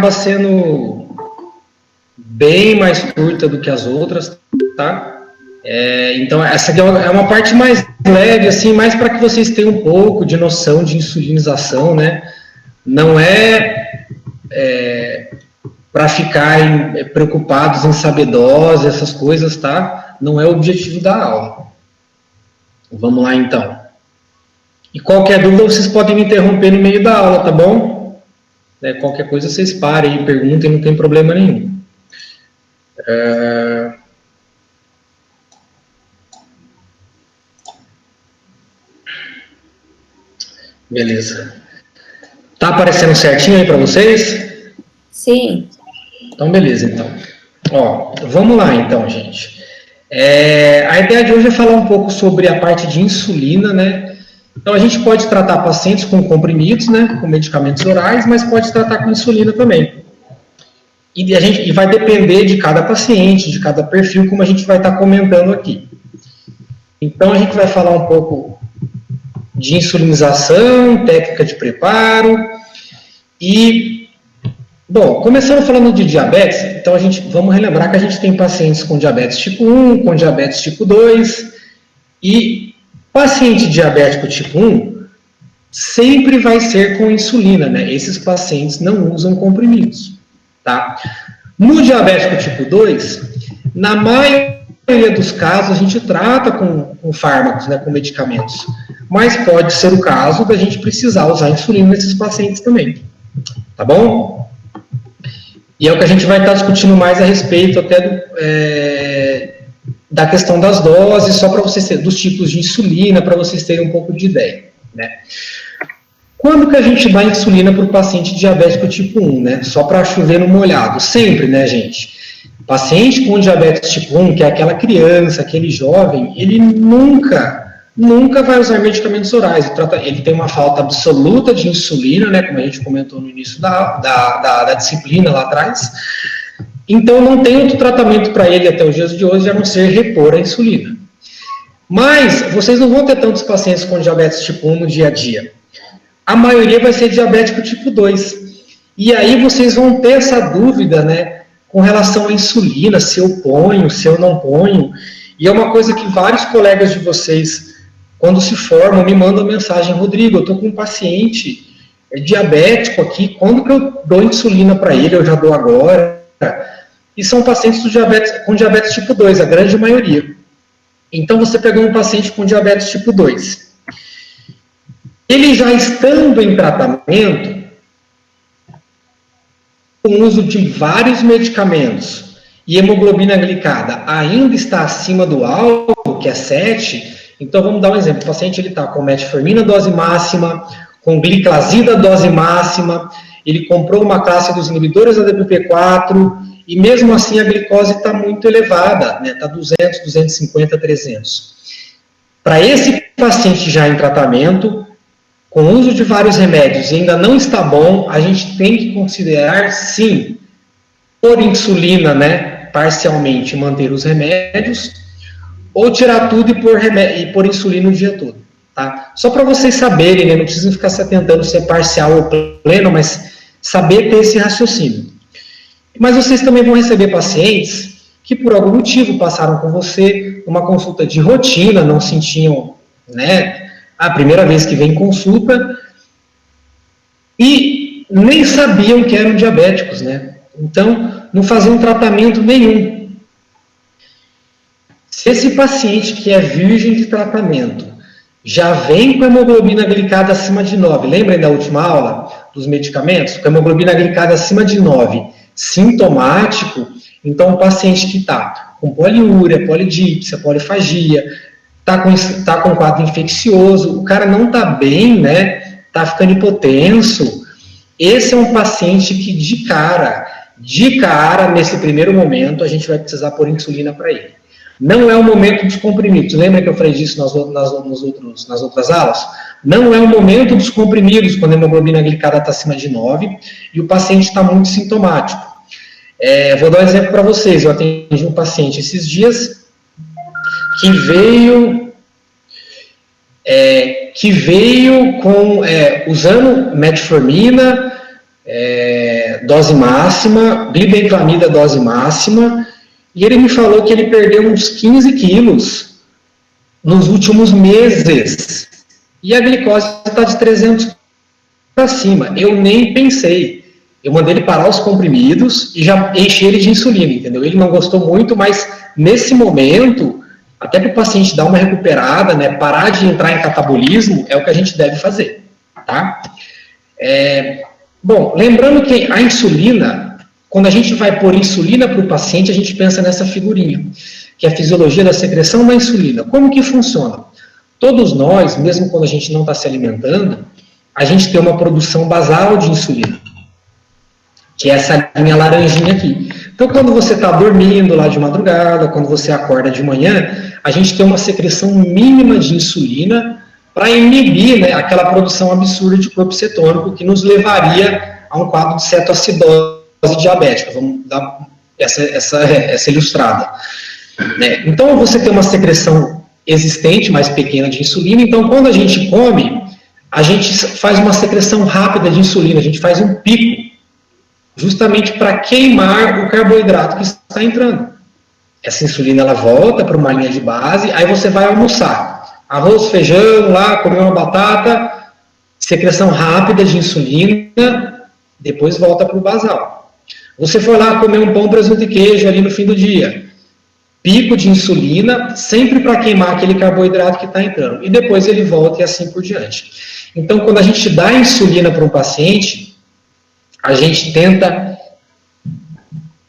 acaba sendo bem mais curta do que as outras, tá? Então, essa aqui é uma parte mais leve, assim, mais para que vocês tenham um pouco de noção de insulinização, né? Não para ficarem preocupados em saber dose, essas coisas, tá? Não é o objetivo da aula. Vamos lá, então. E qualquer dúvida, vocês podem me interromper no meio da aula, tá bom? Qualquer coisa, vocês parem e perguntem, não tem problema nenhum. Beleza. Tá aparecendo certinho aí para vocês? Sim. Então, beleza, então. Ó, vamos lá, então, gente. A ideia de hoje é falar um pouco sobre a parte de insulina, né? Então, a gente pode tratar pacientes com comprimidos, né? Com medicamentos orais, mas pode tratar com insulina também. E vai depender de cada paciente, de cada perfil, como a gente vai estar comentando aqui. Então, a gente vai falar um pouco de insulinização, técnica de preparo e, bom, começando falando de diabetes, então vamos relembrar que a gente tem pacientes com diabetes tipo 1, com diabetes tipo 2 e paciente diabético tipo 1 sempre vai ser com insulina, né? Esses pacientes não usam comprimidos, tá? No diabético tipo 2, na maioria dos casos a gente trata com fármacos, né, com medicamentos, mas pode ser o caso da gente precisar usar insulina nesses pacientes também, tá bom? E é o que a gente vai estar discutindo mais a respeito até da questão das doses, só para vocês terem, dos tipos de insulina, para vocês terem um pouco de ideia, né? Quando que a gente dá insulina para o paciente diabético tipo 1, né? Só para chover no molhado, sempre, né, gente? Paciente com diabetes tipo 1, que é aquela criança, aquele jovem, ele nunca vai usar medicamentos orais. Ele tem uma falta absoluta de insulina, né, como a gente comentou no início da disciplina lá atrás. Então, não tem outro tratamento para ele até os dias de hoje, a não ser repor a insulina. Mas, vocês não vão ter tantos pacientes com diabetes tipo 1 no dia a dia. A maioria vai ser diabético tipo 2. E aí, vocês vão ter essa dúvida, né, com relação à insulina, se eu ponho, se eu não ponho. E é uma coisa que vários colegas de vocês, quando se formam, me mandam mensagem: Rodrigo, eu estou com um paciente diabético aqui, quando que eu dou insulina para ele? Eu já dou agora. E são pacientes com diabetes tipo 2, a grande maioria. Então, você pegou um paciente com diabetes tipo 2. Ele já estando em tratamento, com o uso de vários medicamentos, e hemoglobina glicada ainda está acima do alvo, que é 7, então vamos dar um exemplo. O paciente está com metformina dose máxima, com gliclazida dose máxima, ele comprou uma classe dos inibidores da DPP-4, e mesmo assim a glicose está muito elevada, né? Está 200, 250, 300. Para esse paciente já em tratamento, com o uso de vários remédios e ainda não está bom, a gente tem que considerar, sim, por insulina, né, parcialmente manter os remédios, ou tirar tudo e pôr insulina o dia todo, tá? Só para vocês saberem, né, não precisam ficar se atentando se é parcial ou pleno, mas saber ter esse raciocínio. Mas vocês também vão receber pacientes que por algum motivo passaram com você uma consulta de rotina, não sentiam, né, a primeira vez que vem consulta, e nem sabiam que eram diabéticos, né? Então, não faziam tratamento nenhum. Se esse paciente que é virgem de tratamento já vem com hemoglobina glicada acima de 9, lembrem da última aula dos medicamentos? Com hemoglobina glicada acima de 9, sintomático, então o paciente que está com poliúria, polidípsia, polifagia, está com quadro infeccioso, o cara não está bem, né? Está ficando hipotenso. Esse é um paciente que de cara, nesse primeiro momento, a gente vai precisar pôr insulina para ele. Não é o momento dos comprimidos. Lembra que eu falei disso nas outras aulas? Não é o momento dos comprimidos, quando a hemoglobina glicada está acima de 9 e o paciente está muito sintomático. Vou dar um exemplo para vocês. Eu atendi um paciente esses dias que veio usando metformina, dose máxima, glibenclamida dose máxima, e ele me falou que ele perdeu uns 15 quilos nos últimos meses, e a glicose está de 300 para cima. Eu nem pensei. Eu mandei ele parar os comprimidos e já enchi ele de insulina, entendeu? Ele não gostou muito, mas nesse momento, até para o paciente dar uma recuperada, né, parar de entrar em catabolismo, é o que a gente deve fazer, tá? Bom, lembrando que a insulina, quando a gente vai pôr insulina para o paciente, a gente pensa nessa figurinha, que é a fisiologia da secreção da insulina. Como que funciona? Todos nós, mesmo quando a gente não está se alimentando, a gente tem uma produção basal de insulina, que é essa linha laranjinha aqui. Então, quando você está dormindo lá de madrugada, quando você acorda de manhã, a gente tem uma secreção mínima de insulina para inibir, né, aquela produção absurda de corpo cetônico que nos levaria a um quadro de cetoacidose diabética. Vamos dar essa ilustrada. Né? Então, você tem uma secreção existente, mais pequena de insulina. Então, quando a gente come, a gente faz uma secreção rápida de insulina, a gente faz um pico, justamente para queimar o carboidrato que está entrando. Essa insulina ela volta para uma linha de base, aí você vai almoçar. Arroz, feijão, lá, comer uma batata, secreção rápida de insulina, depois volta para o basal. Você foi lá comer um pão, presunto e queijo ali no fim do dia. Pico de insulina, sempre para queimar aquele carboidrato que está entrando. E depois ele volta e assim por diante. Então, quando a gente dá insulina para um paciente, a gente tenta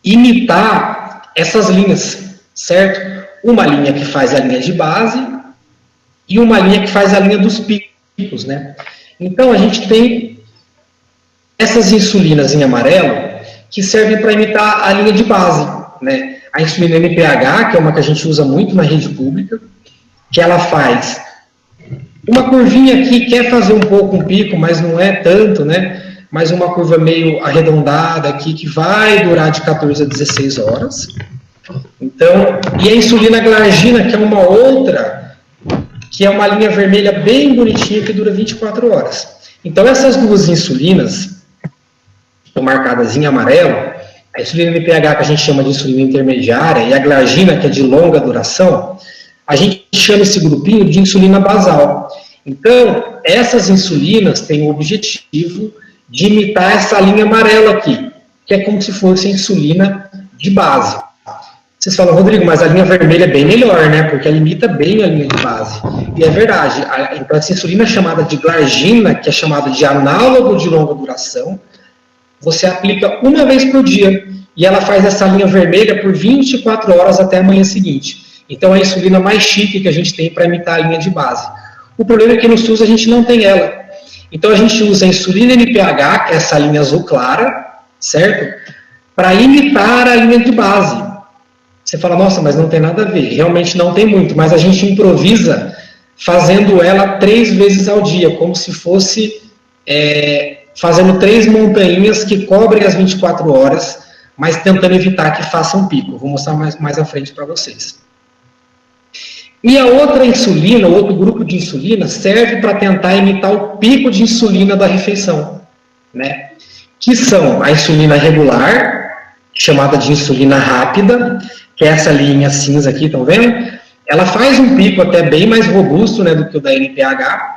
imitar essas linhas, certo? Uma linha que faz a linha de base e uma linha que faz a linha dos picos, né? Então, a gente tem essas insulinas em amarelo que servem para imitar a linha de base, né? A insulina NPH, que é uma que a gente usa muito na rede pública, que ela faz uma curvinha aqui, quer fazer um pouco um pico, mas não é tanto, né? Mas uma curva meio arredondada aqui, que vai durar de 14 a 16 horas. Então, e a insulina glargina, que é uma outra, que é uma linha vermelha bem bonitinha, que dura 24 horas. Então, essas duas insulinas, estão marcadas em amarelo, a insulina NPH, que a gente chama de insulina intermediária, e a glargina, que é de longa duração, a gente chama esse grupinho de insulina basal. Então, essas insulinas têm o objetivo de imitar essa linha amarela aqui, que é como se fosse a insulina de base. Vocês falam, Rodrigo, mas a linha vermelha é bem melhor, né? Porque ela imita bem a linha de base. E é verdade. Então, essa insulina chamada de glargina, que é chamada de análogo de longa duração, você aplica uma vez por dia, e ela faz essa linha vermelha por 24 horas até a manhã seguinte. Então, é a insulina mais chique que a gente tem para imitar a linha de base. O problema é que no SUS a gente não tem ela. Então, a gente usa a insulina NPH, que é essa linha azul clara, certo? Para imitar a linha de base. Você fala, nossa, mas não tem nada a ver. Realmente não tem muito, mas a gente improvisa fazendo ela 3 vezes ao dia, como se fosse fazendo 3 montanhas que cobrem as 24 horas, mas tentando evitar que faça um pico. Vou mostrar mais à frente para vocês. E a outra insulina, o outro grupo de insulina, serve para tentar imitar o pico de insulina da refeição, né? Que são a insulina regular, chamada de insulina rápida, que é essa linha cinza aqui, estão vendo? Ela faz um pico até bem mais robusto, né, do que o da NPH,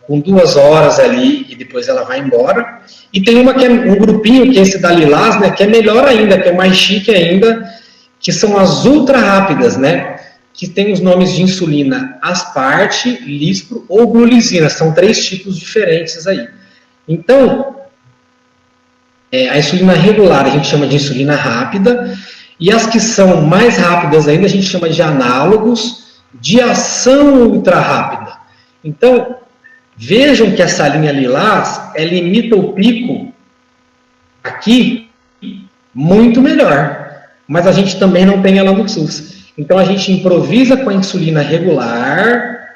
com 2 horas ali, e depois ela vai embora. E tem uma que é um grupinho, que é esse da lilás, né, que é melhor ainda, que é mais chique ainda, que são as ultra rápidas, né? Que tem os nomes de insulina asparte, lispro ou glulisina. São 3 tipos diferentes aí. Então, a insulina regular a gente chama de insulina rápida, e as que são mais rápidas ainda a gente chama de análogos de ação ultra rápida. Então, vejam que essa linha lilás, ela imita o pico aqui muito melhor, mas a gente também não tem ela no SUS. Então, a gente improvisa com a insulina regular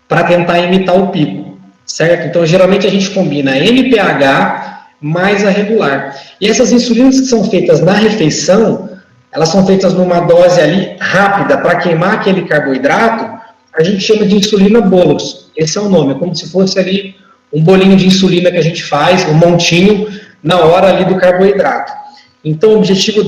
para tentar imitar o pico, certo? Então, geralmente a gente combina a NPH mais a regular. E essas insulinas que são feitas na refeição, elas são feitas numa dose ali rápida para queimar aquele carboidrato, a gente chama de insulina bolos. Esse é o nome, é como se fosse ali um bolinho de insulina que a gente faz, um montinho na hora ali do carboidrato. Então, o objetivo,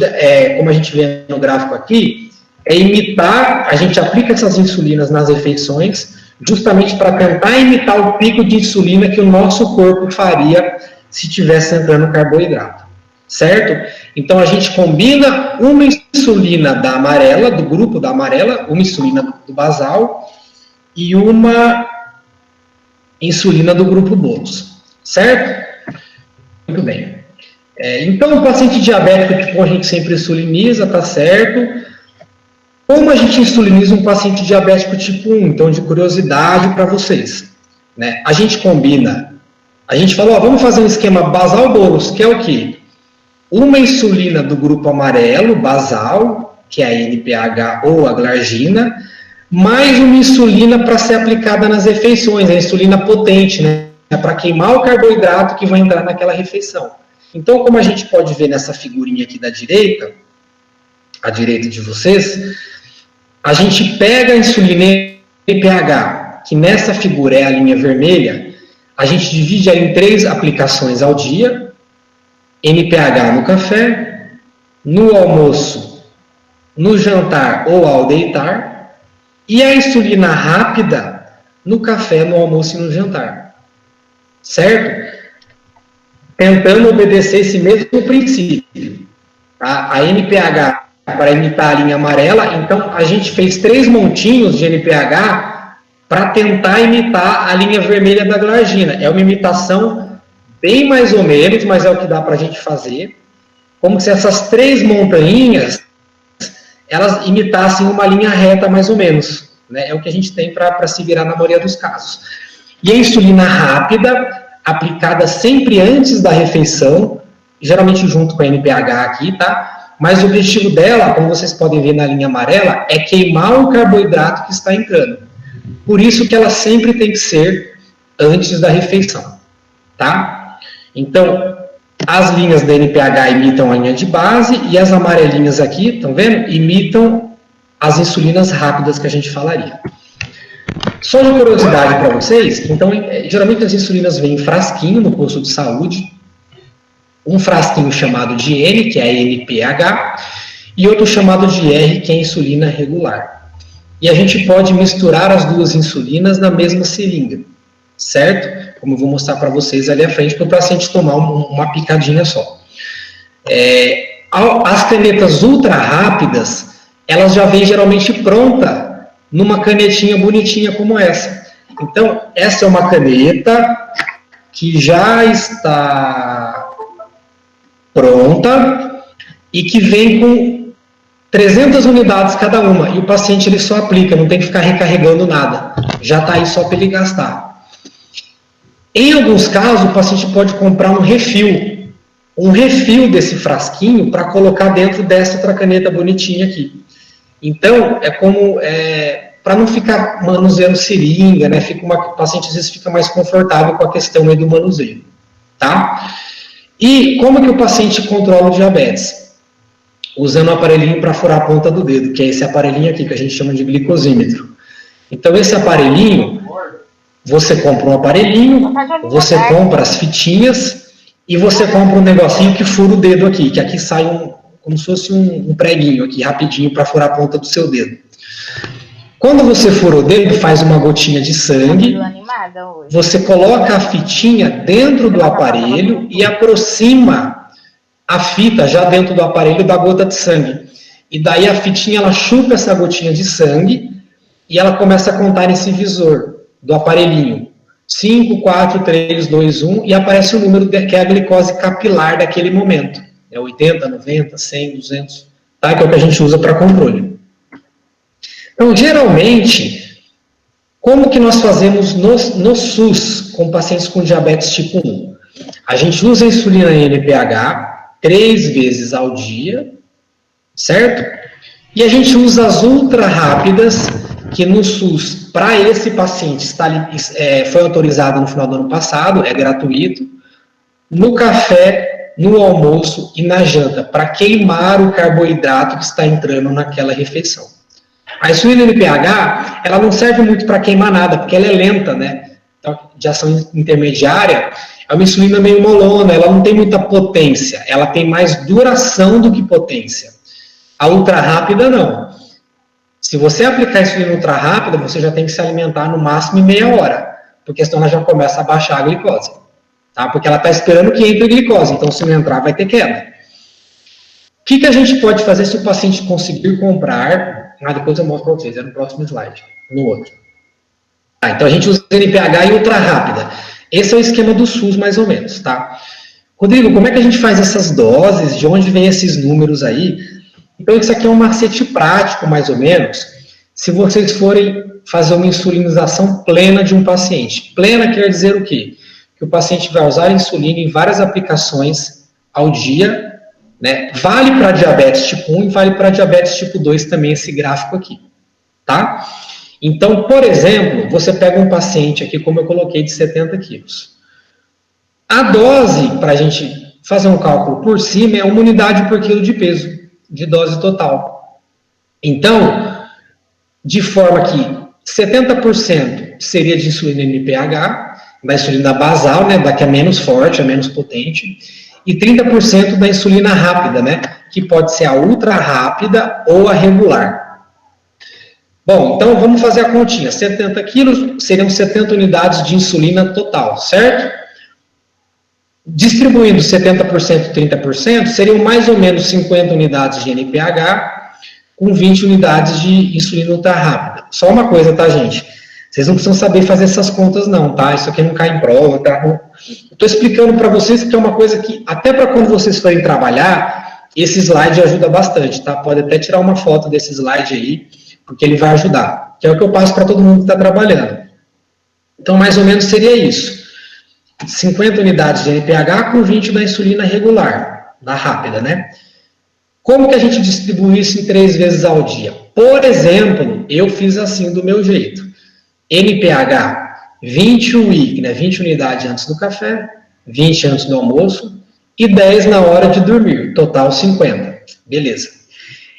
como a gente vê no gráfico aqui, é imitar, a gente aplica essas insulinas nas refeições, justamente para tentar imitar o pico de insulina que o nosso corpo faria se tivesse entrando carboidrato, certo? Então, a gente combina uma insulina da amarela, do grupo da amarela, uma insulina do basal e uma insulina do grupo bolos, certo? Muito bem. Então, o paciente diabético tipo 1 a gente sempre insuliniza, tá certo? Como a gente insuliniza um paciente diabético tipo 1? Então, de curiosidade para vocês, né? A gente combina, a gente falou, vamos fazer um esquema basal bolos, que é o quê? Uma insulina do grupo amarelo, basal, que é a NPH ou a glargina, mais uma insulina para ser aplicada nas refeições, a insulina potente, né? Para queimar o carboidrato que vai entrar naquela refeição. Então, como a gente pode ver nessa figurinha aqui da direita, à direita de vocês, a gente pega a insulina NPH, que nessa figura é a linha vermelha, a gente divide ela em 3 aplicações ao dia, NPH no café, no almoço, no jantar ou ao deitar, e a insulina rápida no café, no almoço e no jantar. Certo? Tentando obedecer esse mesmo princípio. A NPH para imitar a linha amarela, então a gente fez 3 montinhos de NPH para tentar imitar a linha vermelha da glargina. É uma imitação bem mais ou menos, mas é o que dá para a gente fazer. Como se essas 3 montanhas, elas imitassem uma linha reta mais ou menos. Né? É o que a gente tem para se virar na maioria dos casos. E a insulina rápida, aplicada sempre antes da refeição, geralmente junto com a NPH aqui, tá? Mas o objetivo dela, como vocês podem ver na linha amarela, é queimar o carboidrato que está entrando. Por isso que ela sempre tem que ser antes da refeição, tá? Então, as linhas da NPH imitam a linha de base e as amarelinhas aqui, estão vendo? Imitam as insulinas rápidas que a gente falaria. Só de curiosidade para vocês, então, geralmente as insulinas vêm em frasquinho no posto de saúde, um frasquinho chamado de N, que é a NPH, e outro chamado de R, que é a insulina regular. E a gente pode misturar as 2 insulinas na mesma seringa, certo? Como eu vou mostrar para vocês ali à frente, para o paciente tomar uma picadinha só. As canetas ultra rápidas, elas já vêm geralmente pronta numa canetinha bonitinha como essa. Então, essa é uma caneta que já está pronta e que vem com 300 unidades cada uma. E o paciente ele só aplica, não tem que ficar recarregando nada. Já está aí só para ele gastar. Em alguns casos, o paciente pode comprar um refil desse frasquinho para colocar dentro dessa outra caneta bonitinha aqui. Então, para não ficar manuseando seringa, né? O paciente às vezes fica mais confortável com a questão aí do manuseio, tá? E como que o paciente controla o diabetes? Usando um aparelhinho para furar a ponta do dedo, que é esse aparelhinho aqui, que a gente chama de glicosímetro. Então, esse aparelhinho, você compra um aparelhinho, você compra as fitinhas e você compra um negocinho que fura o dedo aqui, que aqui sai como se fosse um preguinho aqui, rapidinho, para furar a ponta do seu dedo. Quando você fura o dedo, faz uma gotinha de sangue, você coloca a fitinha dentro do aparelho e aproxima a fita já dentro do aparelho da gota de sangue. E daí a fitinha, ela chupa essa gotinha de sangue e ela começa a contar nesse visor do aparelhinho. 5, 4, 3, 2, 1, e aparece o número que é a glicose capilar daquele momento. É 80, 90, 100, 200, tá? Que é o que a gente usa para controle. Então, geralmente, como que nós fazemos no SUS com pacientes com diabetes tipo 1? A gente usa a insulina NPH 3 vezes ao dia, certo? E a gente usa as ultra rápidas, que no SUS, para esse paciente, foi autorizado no final do ano passado, é gratuito, no café, no almoço e na janta, para queimar o carboidrato que está entrando naquela refeição. A insulina NPH, ela não serve muito para queimar nada, porque ela é lenta, né? Então, de ação intermediária, é uma insulina meio molona, ela não tem muita potência, ela tem mais duração do que potência. A ultra rápida não. Se você aplicar a insulina ultra rápida, você já tem que se alimentar no máximo em meia hora, porque senão ela já começa a baixar a glicose. Tá? Porque ela está esperando que entre glicose, então se não entrar vai ter queda. O que a gente pode fazer se o paciente conseguir comprar? Depois eu mostro para vocês, é no próximo slide, no outro. Então a gente usa NPH e ultra rápida. Esse é o esquema do SUS, mais ou menos, tá? Rodrigo, como é que a gente faz essas doses? De onde vem esses números aí? Então isso aqui é um macete prático, mais ou menos, se vocês forem fazer uma insulinização plena de um paciente. Plena quer dizer o quê? Que o paciente vai usar insulina em várias aplicações ao dia, né? Vale para diabetes tipo 1 e vale para diabetes tipo 2 também esse gráfico aqui, tá? Então, por exemplo, você pega um paciente aqui, como eu coloquei, de 70 quilos. A dose, para a gente fazer um cálculo por cima, é 1 unidade por quilo de peso, de dose total. Então, de forma que 70% seria de insulina NPH, da insulina basal, né, da que é menos forte, é menos potente, e 30% da insulina rápida, né, que pode ser a ultra rápida ou a regular. Bom, então vamos fazer a continha. 70 quilos seriam 70 unidades de insulina total, certo? Distribuindo 70% e 30%, seriam mais ou menos 50 unidades de NPH com 20 unidades de insulina ultra rápida. Só uma coisa, tá, gente? Vocês não precisam saber fazer essas contas, não, tá? Isso aqui não cai em prova, tá? Eu estou explicando para vocês que é uma coisa que, até para quando vocês forem trabalhar, esse slide ajuda bastante, tá? Pode até tirar uma foto desse slide aí, porque ele vai ajudar, que é o que eu passo para todo mundo que está trabalhando. Então, mais ou menos seria isso. 50 unidades de NPH com 20 da insulina regular, da rápida, né? Como que a gente distribui isso em 3 vezes ao dia? Por exemplo, eu fiz assim do meu jeito. NPH, 20 UI, né? 20 unidades antes do café, 20 antes do almoço e 10 na hora de dormir, total 50. Beleza.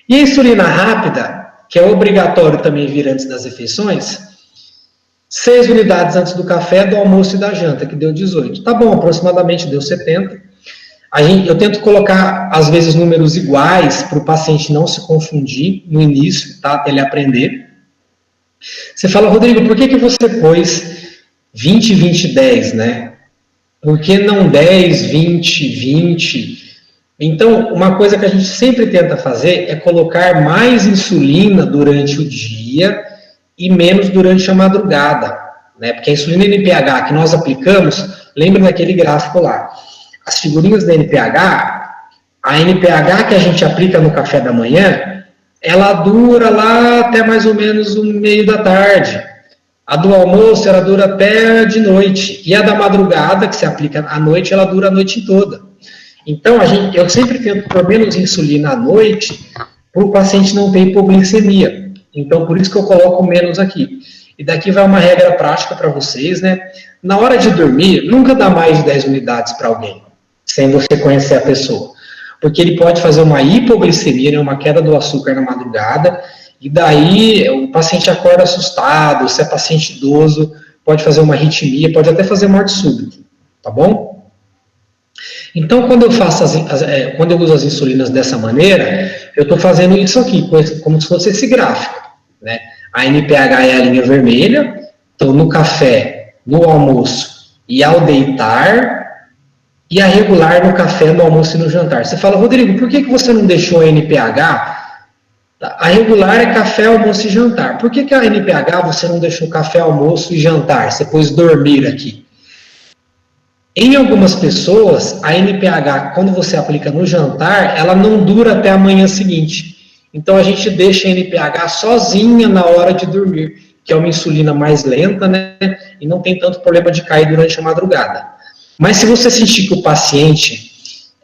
E a insulina rápida, que é obrigatório também vir antes das refeições, 6 unidades antes do café, do almoço e da janta, que deu 18. Tá bom, aproximadamente deu 70. Eu tento colocar, às vezes, números iguais para o paciente não se confundir no início, tá? Até ele aprender. Você fala, Rodrigo, por que você pôs 20, 20, 10, né? Por que não 10, 20, 20? Então, uma coisa que a gente sempre tenta fazer é colocar mais insulina durante o dia e menos durante a madrugada, né? Porque a insulina NPH que nós aplicamos, lembra daquele gráfico lá, as figurinhas da NPH, a NPH que a gente aplica no café da manhã, ela dura lá até mais ou menos o meio da tarde. A do almoço, ela dura até de noite. E a da madrugada, que se aplica à noite, ela dura a noite toda. Então, eu sempre tento pôr menos insulina à noite para o paciente não ter hipoglicemia. Então, por isso que eu coloco menos aqui. E daqui vai uma regra prática para vocês, né? Na hora de dormir, nunca dá mais de 10 unidades para alguém, sem você conhecer a pessoa. Porque ele pode fazer uma hipoglicemia, né, uma queda do açúcar na madrugada, e daí o paciente acorda assustado, se é paciente idoso, pode fazer uma arritmia, pode até fazer morte súbita, tá bom? Então, quando eu faço quando eu uso as insulinas dessa maneira, eu estou fazendo isso aqui, como se fosse esse gráfico, né? A NPH é a linha vermelha, então no café, no almoço e ao deitar, e a regular no café, no almoço e no jantar. Você fala, Rodrigo, por que você não deixou a NPH? A regular é café, almoço e jantar. Por que a NPH você não deixou café, almoço e jantar? Você pôs dormir aqui. Em algumas pessoas, a NPH, quando você aplica no jantar, ela não dura até a manhã seguinte. Então, a gente deixa a NPH sozinha na hora de dormir, que é uma insulina mais lenta, né? E não tem tanto problema de cair durante a madrugada. Mas se você sentir que o paciente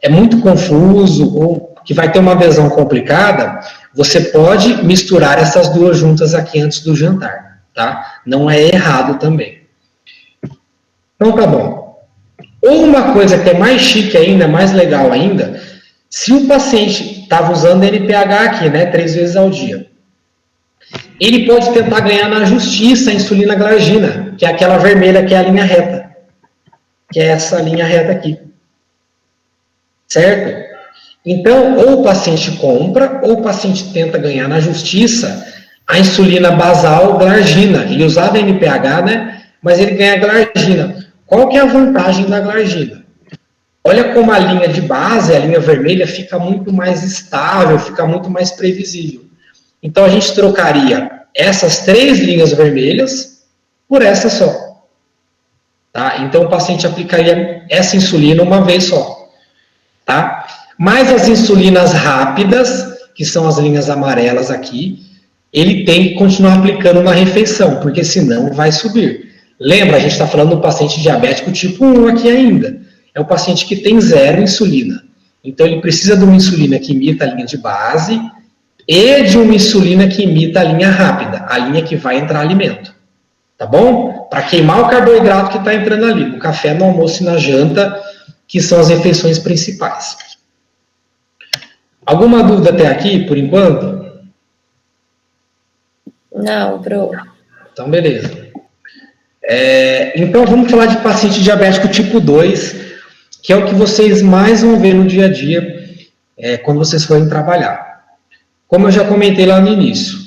é muito confuso ou que vai ter uma adesão complicada, você pode misturar essas duas juntas aqui antes do jantar, tá? Não é errado também. Então, tá bom. Ou uma coisa que é mais chique ainda, mais legal ainda, se o paciente estava usando NPH aqui, né, 3 vezes ao dia, ele pode tentar ganhar na justiça a insulina glargina, que é aquela vermelha que é a linha reta. que é essa linha reta aqui. Certo? Então, ou o paciente compra, ou o paciente tenta ganhar na justiça a insulina basal glargina. Ele usava NPH, né? Mas ele ganha glargina. Qual que é a vantagem da glargina? Olha como a linha de base, a linha vermelha, fica muito mais estável, fica muito mais previsível. Então, a gente trocaria essas 3 linhas vermelhas por essa só. Tá? Então, o paciente aplicaria essa insulina uma vez só. Tá? Mas as insulinas rápidas, que são as linhas amarelas aqui, ele tem que continuar aplicando na refeição, porque senão vai subir. Lembra, a gente está falando do paciente diabético tipo 1 aqui ainda. É o paciente que tem 0 insulina. Então, ele precisa de uma insulina que imita a linha de base e de uma insulina que imita a linha rápida, a linha que vai entrar alimento. Tá bom? Para queimar o carboidrato que está entrando ali, no café, no almoço e na janta, que são as refeições principais. Alguma dúvida até aqui, por enquanto? Não, Pro. Então, beleza. Então, vamos falar de paciente diabético tipo 2, que é o que vocês mais vão ver no dia a dia, quando vocês forem trabalhar. Como eu já comentei lá no início,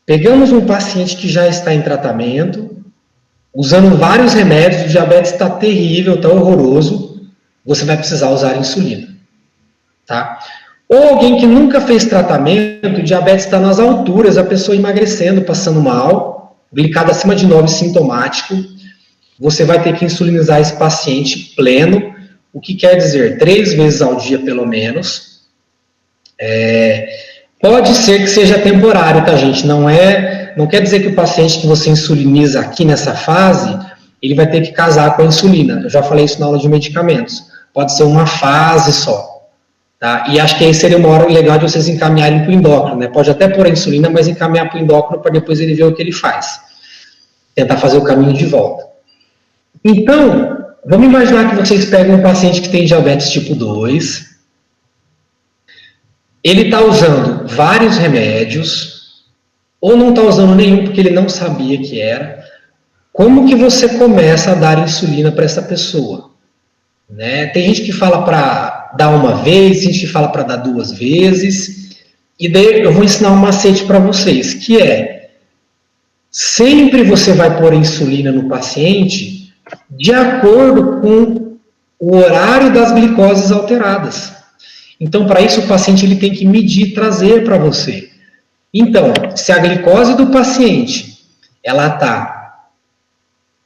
pegamos um paciente que já está em tratamento, usando vários remédios, o diabetes está terrível, está horroroso, você vai precisar usar insulina. Tá? Ou alguém que nunca fez tratamento, o diabetes está nas alturas, a pessoa emagrecendo, passando mal, glicado acima de 9, sintomático, você vai ter que insulinizar esse paciente pleno, o que quer dizer 3 vezes ao dia pelo menos. Pode ser que seja temporário, tá, gente? Não quer dizer que o paciente que você insuliniza aqui nessa fase, ele vai ter que casar com a insulina. Eu já falei isso na aula de medicamentos. Pode ser uma fase só. Tá? E acho que aí seria uma hora legal de vocês encaminharem para o endócrino, né? Pode até pôr a insulina, mas encaminhar para o endócrino para depois ele ver o que ele faz. Tentar fazer o caminho de volta. Então, vamos imaginar que vocês pegam um paciente que tem diabetes tipo 2, ele está usando vários remédios, ou não está usando nenhum porque ele não sabia que era. Como que você começa a dar insulina para essa pessoa? Né? Tem gente que fala para dar uma vez, tem gente que fala para dar 2 vezes, e daí eu vou ensinar um macete para vocês, que é, sempre você vai pôr insulina no paciente de acordo com o horário das glicoses alteradas. Então, para isso, o paciente ele tem que medir e trazer para você. Então, se a glicose do paciente ela está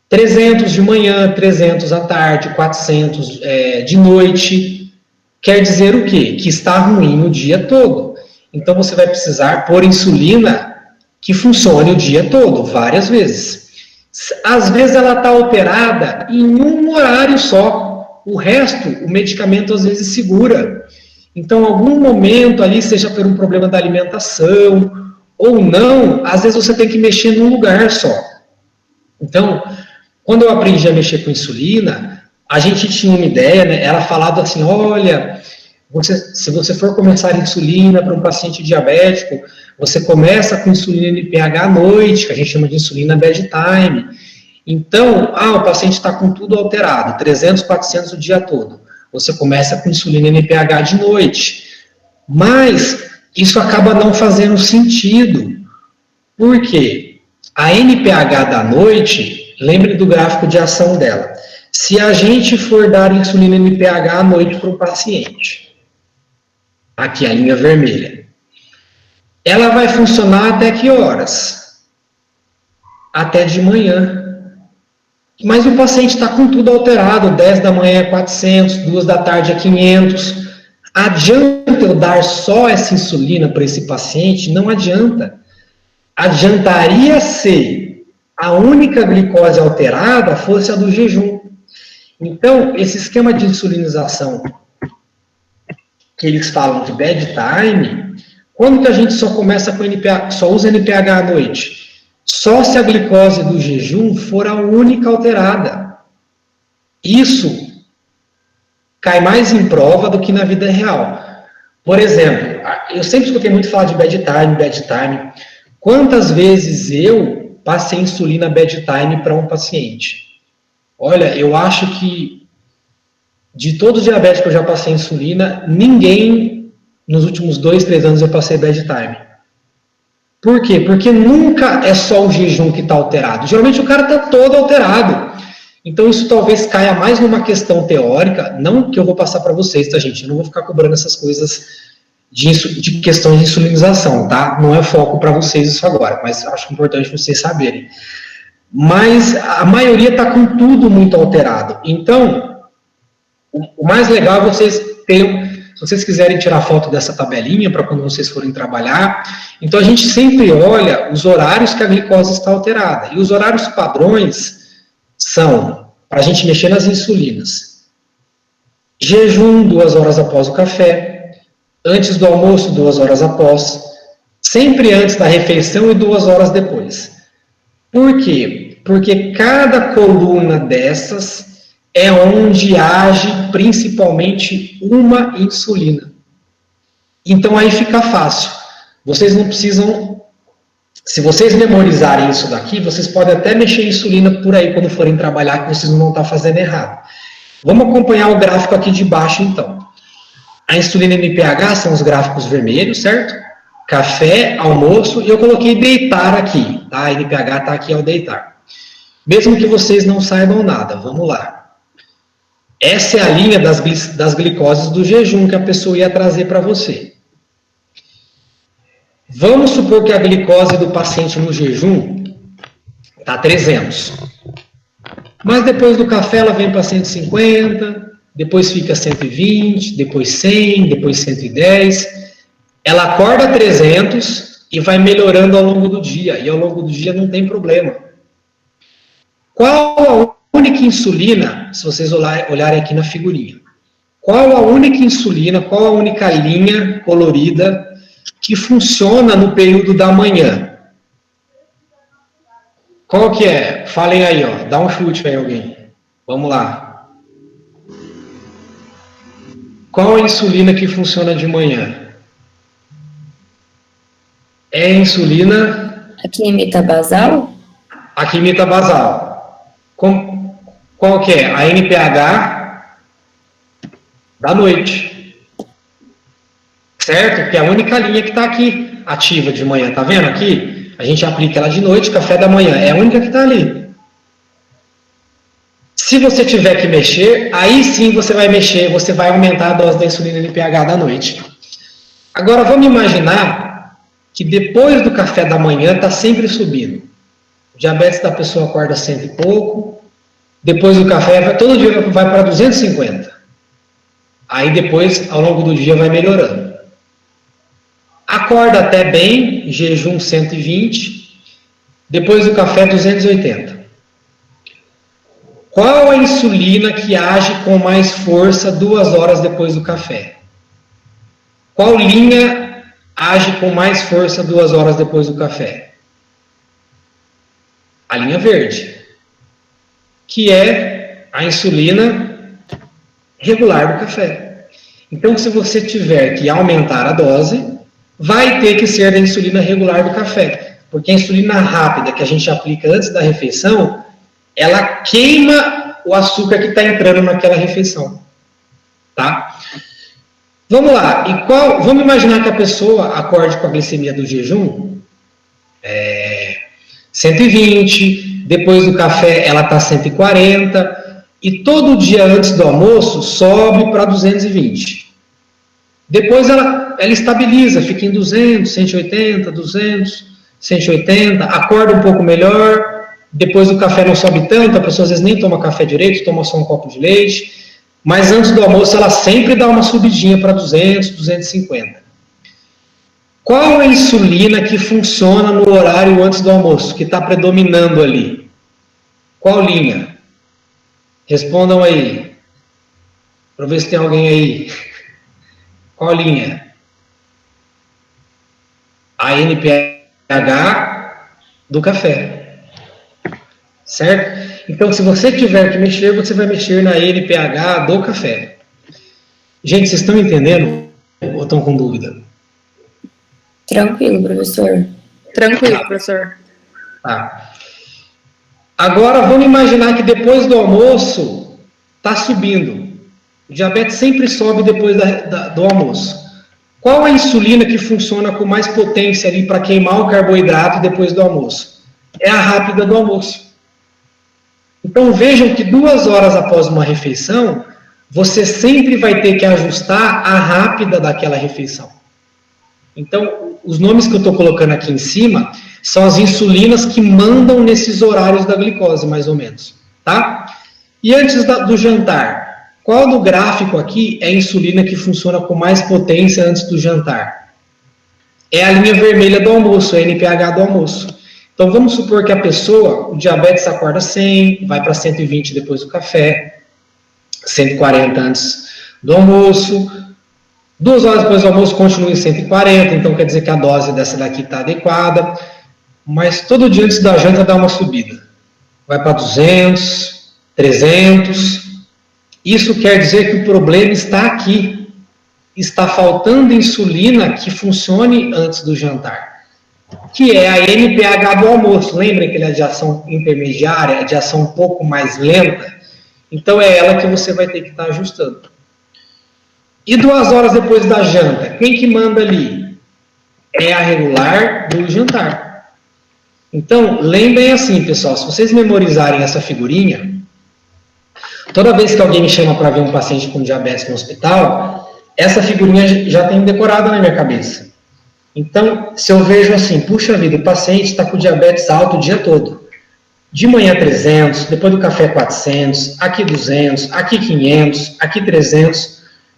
300 de manhã, 300 à tarde, 400 de noite, quer dizer o quê? Que está ruim o dia todo. Então, você vai precisar pôr insulina que funcione o dia todo, várias vezes. Às vezes, ela está alterada em um horário só. O resto, o medicamento às vezes segura. Então, em algum momento ali, seja por um problema da alimentação ou não, às vezes você tem que mexer num lugar só. Então, quando eu aprendi a mexer com insulina, a gente tinha uma ideia, né? Era falado assim, olha, se você for começar insulina para um paciente diabético, você começa com insulina NPH à noite, que a gente chama de insulina bedtime. Então, o paciente está com tudo alterado, 300, 400 o dia todo. Você começa com insulina NPH de noite. Mas isso acaba não fazendo sentido. Por quê? A NPH da noite, lembre do gráfico de ação dela. Se a gente for dar insulina NPH à noite para o paciente, aqui a linha vermelha, ela vai funcionar até que horas? Até de manhã. Mas o paciente está com tudo alterado, 10 da manhã é 400, 2 da tarde é 500. Adianta eu dar só essa insulina para esse paciente? Não adianta. Adiantaria se a única glicose alterada fosse a do jejum. Então, esse esquema de insulinização que eles falam de bedtime, quando que a gente só começa com NPH, só usa NPH à noite? Só se a glicose do jejum for a única alterada. Isso cai mais em prova do que na vida real. Por exemplo, eu sempre escutei muito falar de bedtime. Quantas vezes eu passei insulina bedtime para um paciente? Olha, eu acho que de todos os diabéticos que eu já passei insulina, ninguém nos últimos 2, 3 anos eu passei bad time. Por quê? Porque nunca é só o jejum que está alterado. Geralmente o cara está todo alterado. Então isso talvez caia mais numa questão teórica, não que eu vou passar para vocês, tá, gente? Eu não vou ficar cobrando essas coisas de questões de insulinização, tá? Não é foco para vocês isso agora, mas acho importante vocês saberem. Mas a maioria está com tudo muito alterado. Então, o mais legal é vocês terem, se vocês quiserem tirar foto dessa tabelinha para quando vocês forem trabalhar, então a gente sempre olha os horários que a glicose está alterada. E os horários padrões são, para a gente mexer nas insulinas, jejum 2 horas após o café, antes do almoço 2 horas após, sempre antes da refeição e 2 horas depois. Por quê? Porque cada coluna dessas é onde age principalmente uma insulina. Então aí fica fácil. Vocês não precisam, se vocês memorizarem isso daqui, vocês podem até mexer em insulina por aí quando forem trabalhar, que vocês não vão estar fazendo errado. Vamos acompanhar o gráfico aqui de baixo então. A insulina NPH são os gráficos vermelhos, certo? Café, almoço, e eu coloquei deitar aqui, tá? A NPH está aqui ao deitar. Mesmo que vocês não saibam nada, vamos lá. Essa é a linha das glicoses do jejum que a pessoa ia trazer para você. Vamos supor que a glicose do paciente no jejum está 300. Mas depois do café ela vem para 150, depois fica 120, depois 100, depois 110. Ela acorda 300 e vai melhorando ao longo do dia. E ao longo do dia não tem problema. Qual a única insulina, se vocês olharem aqui na figurinha, qual a única insulina, qual a única linha colorida que funciona no período da manhã? Qual que é? Falem aí, ó. Dá um chute aí, alguém. Vamos lá. Qual a insulina que funciona de manhã? É a insulina... A que imita basal? A que imita basal. Qual que é? A NPH da noite. Certo? Que é a única linha que está aqui ativa de manhã. Tá vendo aqui? A gente aplica ela de noite, café da manhã. É a única que está ali. Se você tiver que mexer, aí sim você vai mexer, você vai aumentar a dose da insulina NPH da noite. Agora vamos imaginar que depois do café da manhã está sempre subindo. O diabetes da pessoa acorda 100 e pouco, depois do café, todo dia vai para 250. Aí depois, ao longo do dia, vai melhorando. Acorda até bem, jejum 120, depois do café 280. Qual a insulina que age com mais força 2 horas depois do café? Qual linha age com mais força 2 horas depois do café? A linha verde, que é a insulina regular do café. Então, se você tiver que aumentar a dose, vai ter que ser a insulina regular do café, porque a insulina rápida que a gente aplica antes da refeição, ela queima o açúcar que está entrando naquela refeição. Tá? Vamos lá. Vamos imaginar que a pessoa acorde com a glicemia do jejum 120, depois do café ela está 140, e todo dia antes do almoço sobe para 220. Depois ela estabiliza, fica em 200, 180, 200, 180, acorda um pouco melhor, depois do café não sobe tanto, a pessoa às vezes nem toma café direito, toma só um copo de leite, mas antes do almoço ela sempre dá uma subidinha para 200, 250. Qual a insulina que funciona no horário antes do almoço, que está predominando ali? Qual linha? Respondam aí. Para ver se tem alguém aí. Qual linha? A NPH do café. Certo? Então, se você tiver que mexer, você vai mexer na NPH do café. Gente, vocês estão entendendo? Ou estão com dúvida? Tranquilo, professor. Tranquilo, professor. Tá. Agora, vamos imaginar que depois do almoço está subindo. O diabetes sempre sobe depois do almoço. Qual a insulina que funciona com mais potência ali para queimar o carboidrato depois do almoço? É a rápida do almoço. Então vejam que 2 horas após uma refeição, você sempre vai ter que ajustar a rápida daquela refeição. Então, os nomes que eu estou colocando aqui em cima são as insulinas que mandam nesses horários da glicose, mais ou menos. Tá? E antes do jantar, qual do gráfico aqui é a insulina que funciona com mais potência antes do jantar? É a linha vermelha do almoço, a NPH do almoço. Então, vamos supor que a pessoa, o diabetes acorda 100, vai para 120 depois do café, 140 antes do almoço, 2 horas depois do almoço continua em 140, então quer dizer que a dose dessa daqui está adequada, mas todo dia antes da janta dá uma subida. Vai para 200, 300, isso quer dizer que o problema está aqui. Está faltando insulina que funcione antes do jantar, que é a NPH do almoço. Lembra que ele é de ação intermediária, de ação um pouco mais lenta? Então é ela que você vai ter que estar ajustando. E 2 horas depois da janta, quem que manda ali? É a regular do jantar. Então, lembrem assim, pessoal, se vocês memorizarem essa figurinha, toda vez que alguém me chama para ver um paciente com diabetes no hospital, essa figurinha já tem decorada na minha cabeça. Então, se eu vejo assim, puxa vida, o paciente está com diabetes alto o dia todo. De manhã 300, depois do café 400, aqui 200, aqui 500, aqui 300.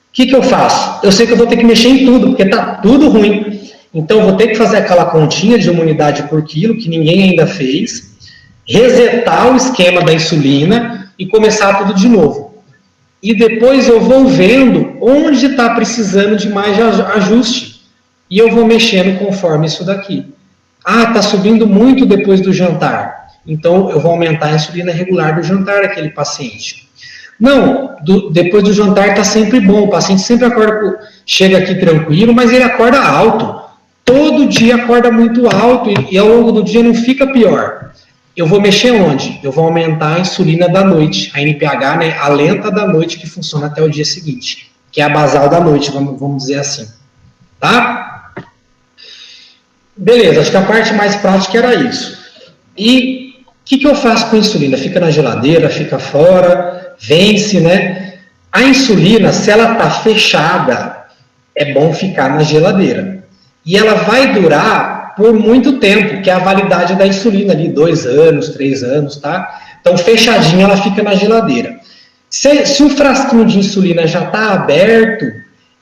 O que eu faço? Eu sei que eu vou ter que mexer em tudo, porque está tudo ruim. Então, eu vou ter que fazer aquela continha de uma unidade por quilo, que ninguém ainda fez, resetar o esquema da insulina e começar tudo de novo. E depois eu vou vendo onde está precisando de mais ajuste. E eu vou mexendo conforme isso daqui. Ah, está subindo muito depois do jantar. Então, eu vou aumentar a insulina regular do jantar daquele paciente. Não, depois do jantar está sempre bom. O paciente sempre acorda, chega aqui tranquilo, mas ele acorda alto. Todo dia acorda muito alto e ao longo do dia não fica pior. Eu vou mexer onde? Eu vou aumentar a insulina da noite, a NPH, né, a lenta da noite, que funciona até o dia seguinte, que é a basal da noite, vamos dizer assim. Tá? Beleza, acho que a parte mais prática era isso. E o que eu faço com a insulina? Fica na geladeira, fica fora, vence, né? A insulina, se ela está fechada, é bom ficar na geladeira. E ela vai durar por muito tempo, que é a validade da insulina ali, 2 anos, 3 anos, tá? Então, fechadinha, ela fica na geladeira. Se o frasquinho de insulina já está aberto,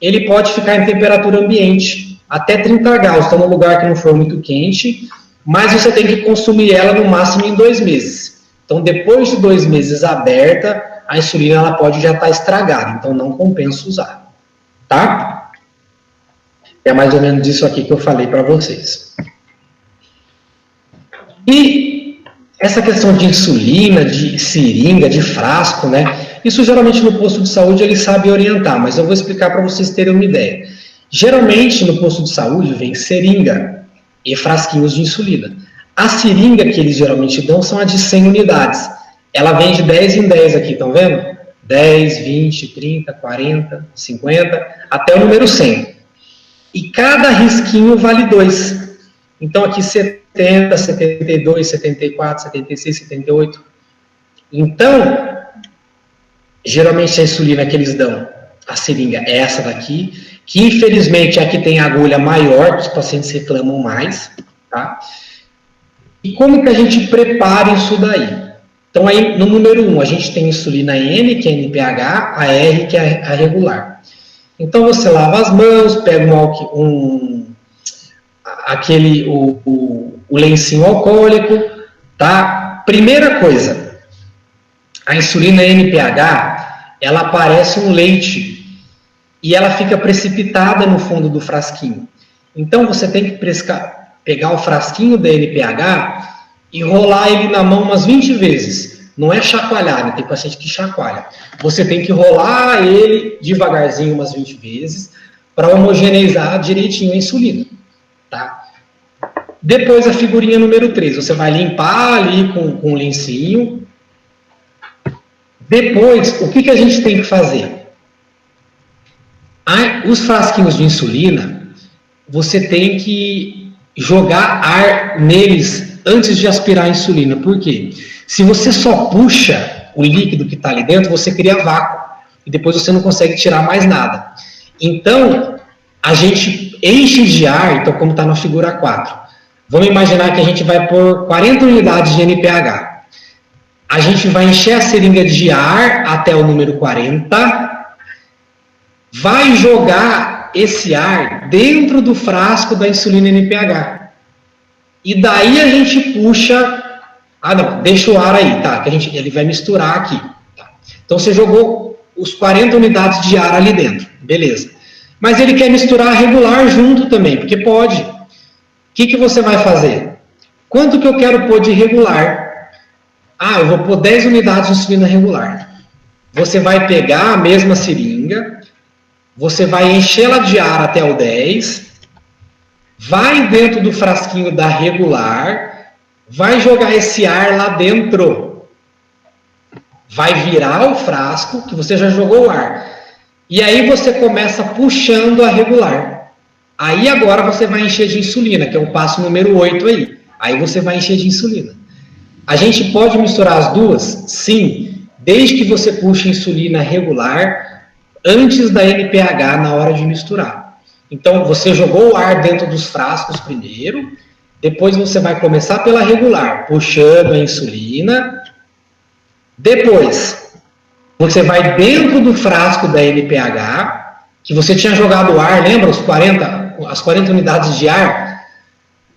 ele pode ficar em temperatura ambiente, até 30 graus, então num lugar que não for muito quente, mas você tem que consumir ela no máximo em 2 meses. Então, depois de 2 meses aberta, a insulina ela pode já estar estragada, então não compensa usar, tá? É mais ou menos isso aqui que eu falei para vocês. E essa questão de insulina, de seringa, de frasco, né? Isso geralmente no posto de saúde ele sabe orientar, mas eu vou explicar para vocês terem uma ideia. Geralmente no posto de saúde vem seringa e frasquinhos de insulina. A seringa que eles geralmente dão são a de 100 unidades. Ela vem de 10 em 10 aqui, estão vendo? 10, 20, 30, 40, 50, até o número 100. E cada risquinho vale 2. Então aqui 70, 72, 74, 76, 78. Então, geralmente a insulina que eles dão, a seringa é essa daqui, que infelizmente é a que tem agulha maior, que os pacientes reclamam mais, tá? E como que a gente prepara isso daí? Então aí no número 1 a gente tem insulina N, que é NPH, a R, que é a regular. Então você lava as mãos, pega o lencinho alcoólico, tá? Primeira coisa, a insulina NPH, ela parece um leite e ela fica precipitada no fundo do frasquinho. Então você tem que pegar o frasquinho da NPH e rolar ele na mão umas 20 vezes. Não é chacoalhar, né? Tem paciente que chacoalha. Você tem que rolar ele devagarzinho umas 20 vezes para homogeneizar direitinho a insulina, tá? Depois a figurinha número 3, você vai limpar ali com um lencinho. Depois, o que a gente tem que fazer? Os frasquinhos de insulina, você tem que jogar ar neles antes de aspirar a insulina. Por quê? Se você só puxa o líquido que está ali dentro, você cria vácuo. E depois você não consegue tirar mais nada. Então, a gente enche de ar, então como está na figura 4. Vamos imaginar que a gente vai pôr 40 unidades de NPH. A gente vai encher a seringa de ar até o número 40, vai jogar esse ar dentro do frasco da insulina NPH. E daí a gente puxa... Ah, não, deixa o ar aí, tá? Que ele vai misturar aqui. Tá? Então você jogou os 40 unidades de ar ali dentro, beleza. Mas ele quer misturar regular junto também, porque pode. O que você vai fazer? Quanto que eu quero pôr de regular? Ah, eu vou pôr 10 unidades de insulina regular. Você vai pegar a mesma seringa, você vai enchê-la de ar até o 10, vai dentro do frasquinho da regular, vai jogar esse ar lá dentro. Vai virar o frasco, que você já jogou o ar. E aí você começa puxando a regular. Aí agora você vai encher de insulina, que é o passo número 8 aí. Aí você vai encher de insulina. A gente pode misturar as duas? Sim, desde que você puxe insulina regular antes da NPH na hora de misturar. Então, você jogou o ar dentro dos frascos primeiro, depois você vai começar pela regular, puxando a insulina. Depois, você vai dentro do frasco da NPH, que você tinha jogado o ar, lembra? As 40 unidades de ar.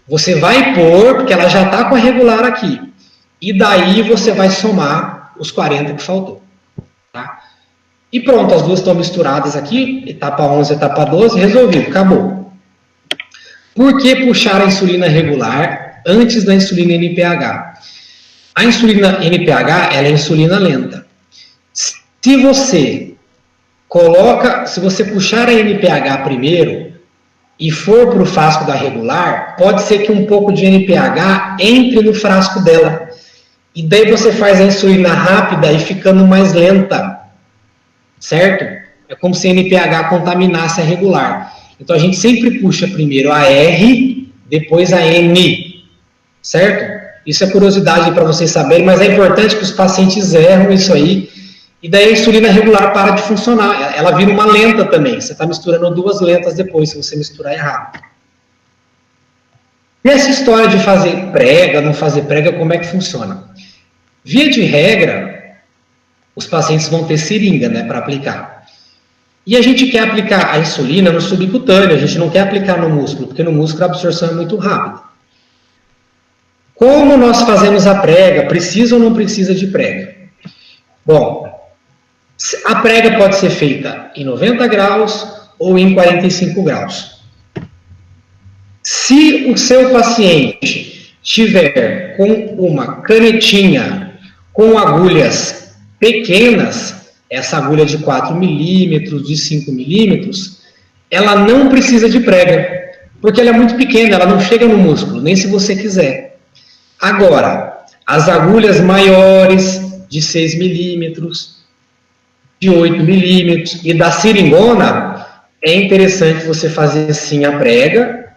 Você vai pôr, porque ela já está com a regular aqui. E daí você vai somar os 40 que faltou. Tá? E pronto, as duas estão misturadas aqui, etapa 11, etapa 12, resolvido, acabou. Por que puxar a insulina regular antes da insulina NPH? A insulina NPH, ela é insulina lenta. Se você puxar a NPH primeiro e for para o frasco da regular, pode ser que um pouco de NPH entre no frasco dela. E daí você faz a insulina rápida e ficando mais lenta, certo? É como se a NPH contaminasse a regular. Então a gente sempre puxa primeiro a R, depois a N, certo? Isso é curiosidade para vocês saberem, mas é importante que os pacientes erram isso aí, e daí a insulina regular para de funcionar. Ela vira uma lenta também. Você está misturando duas lentas depois, se você misturar errado. E essa história de fazer prega, não fazer prega, como é que funciona? Via de regra, os pacientes vão ter seringa, né, para aplicar. E a gente quer aplicar a insulina no subcutâneo, a gente não quer aplicar no músculo, porque no músculo a absorção é muito rápida. Como nós fazemos a prega? Precisa ou não precisa de prega? Bom, a prega pode ser feita em 90 graus ou em 45 graus. Se o seu paciente tiver com uma canetinha com agulhas pequenas, essa agulha de 4 milímetros, de 5 milímetros, ela não precisa de prega, porque ela é muito pequena, ela não chega no músculo, nem se você quiser. Agora, as agulhas maiores, de 6 milímetros, de 8 milímetros, e da seringona, é interessante você fazer sim a prega,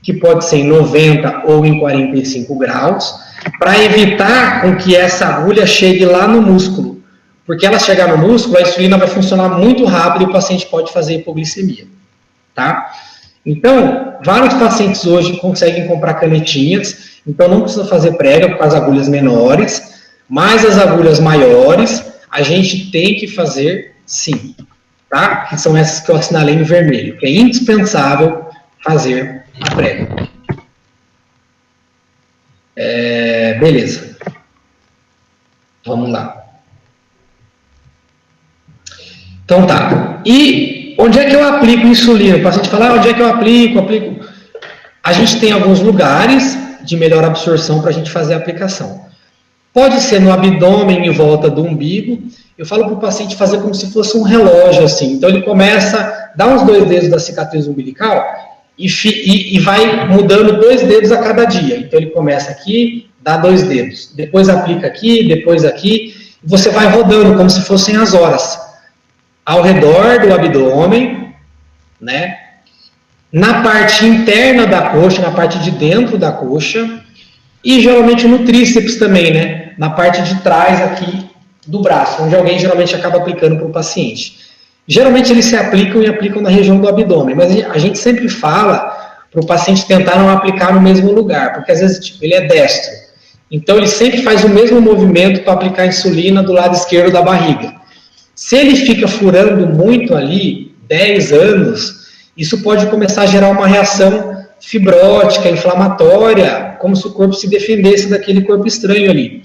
que pode ser em 90 ou em 45 graus, para evitar com que essa agulha chegue lá no músculo. Porque ela chegar no músculo, a insulina vai funcionar muito rápido e o paciente pode fazer hipoglicemia. Tá? Então, vários pacientes hoje conseguem comprar canetinhas, então não precisa fazer prega com as agulhas menores, mas as agulhas maiores, a gente tem que fazer sim. Tá? Que são essas que eu assinalei em vermelho, que é indispensável fazer a prega. Beleza. Vamos lá. Então tá. E onde é que eu aplico insulina? O paciente fala, onde é que eu aplico? A gente tem alguns lugares de melhor absorção para a gente fazer a aplicação. Pode ser no abdômen, em volta do umbigo. Eu falo para o paciente fazer como se fosse um relógio, assim. Então ele começa, dá uns 2 dedos da cicatriz umbilical e vai mudando 2 dedos a cada dia. Então ele começa aqui, dá 2 dedos, depois aplica aqui, depois aqui, e você vai rodando como se fossem as horas, ao redor do abdômen, né? Na parte interna da coxa, na parte de dentro da coxa, e geralmente no tríceps também, né? Na parte de trás aqui do braço, onde alguém geralmente acaba aplicando para o paciente. Geralmente eles se aplicam e aplicam na região do abdômen, mas a gente sempre fala para o paciente tentar não aplicar no mesmo lugar, porque às vezes tipo, ele é destro. Então ele sempre faz o mesmo movimento para aplicar a insulina do lado esquerdo da barriga. Se ele fica furando muito ali, 10 anos, isso pode começar a gerar uma reação fibrótica, inflamatória, como se o corpo se defendesse daquele corpo estranho ali.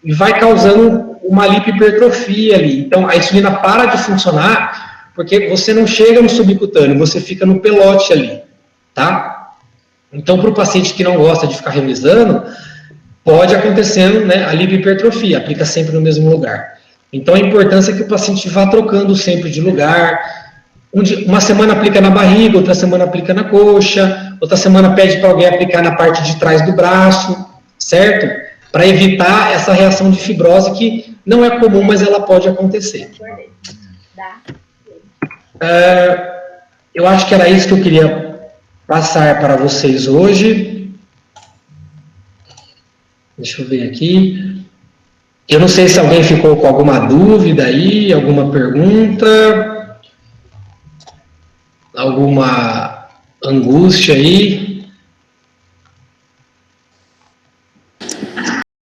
E vai causando uma lipohipertrofia ali. Então a insulina para de funcionar porque você não chega no subcutâneo, você fica no pelote ali, tá? Então para o paciente que não gosta de ficar revisando, pode acontecendo, né, a lipohipertrofia, aplica sempre no mesmo lugar. Então a importância é que o paciente vá trocando sempre de lugar. Uma semana aplica na barriga, outra semana aplica na coxa, outra semana pede para alguém aplicar na parte de trás do braço, certo? Para evitar essa reação de fibrose que não é comum, mas ela pode acontecer. Eu acho que era isso que eu queria passar para vocês hoje. Deixa eu ver aqui. Eu não sei se alguém ficou com alguma dúvida aí, alguma pergunta, alguma angústia aí.